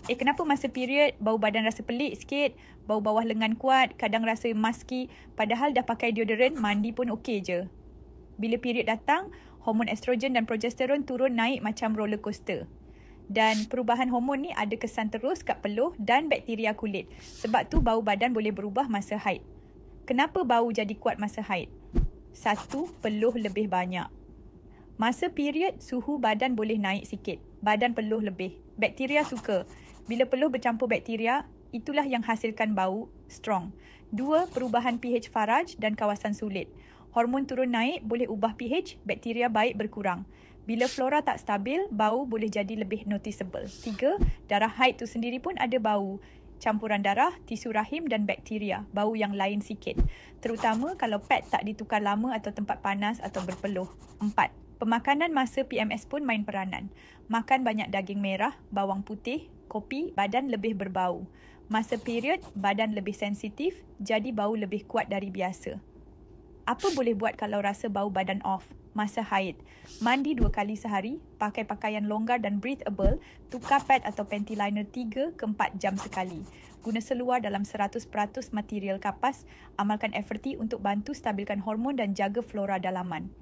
Kenapa masa period bau badan rasa pelik sikit, bau bawah lengan kuat, kadang rasa musky, padahal dah pakai deodorant, mandi pun okey je. Bila period datang, hormon estrogen dan progesteron turun naik macam roller coaster. Dan perubahan hormon ni ada kesan terus kat peluh dan bakteria kulit. Sebab tu bau badan boleh berubah masa haid. Kenapa bau jadi kuat masa haid? 1. Peluh lebih banyak. Masa period, suhu badan boleh naik sikit. Badan peluh lebih. Bakteria suka. Bila peluh bercampur bakteria, itulah yang hasilkan bau strong. 2. Perubahan pH faraj dan kawasan sulit. Hormon turun naik boleh ubah pH, bakteria baik berkurang. Bila flora tak stabil, bau boleh jadi lebih noticeable. 3. Darah haid tu sendiri pun ada bau. Campuran darah, tisu rahim dan bakteria. Bau yang lain sikit. Terutama kalau pad tak ditukar lama atau tempat panas atau berpeluh. 4. Pemakanan masa PMS pun main peranan. Makan banyak daging merah, bawang putih, kopi, badan lebih berbau. Masa period, badan lebih sensitif, jadi bau lebih kuat dari biasa. Apa boleh buat kalau rasa bau badan off? Masa haid, mandi 2 kali sehari, pakai pakaian longgar dan breathable, tukar pad atau panty liner 3 ke 4 jam sekali. Guna seluar dalam 100% material kapas, amalkan FRT untuk bantu stabilkan hormon dan jaga flora dalaman.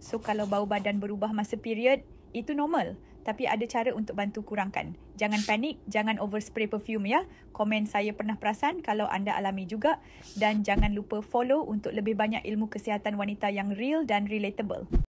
So, kalau bau badan berubah masa period, itu normal. Tapi ada cara untuk bantu kurangkan. Jangan panik, jangan overspray perfume ya. Komen saya pernah perasan kalau anda alami juga. Dan jangan lupa follow untuk lebih banyak ilmu kesihatan wanita yang real dan relatable.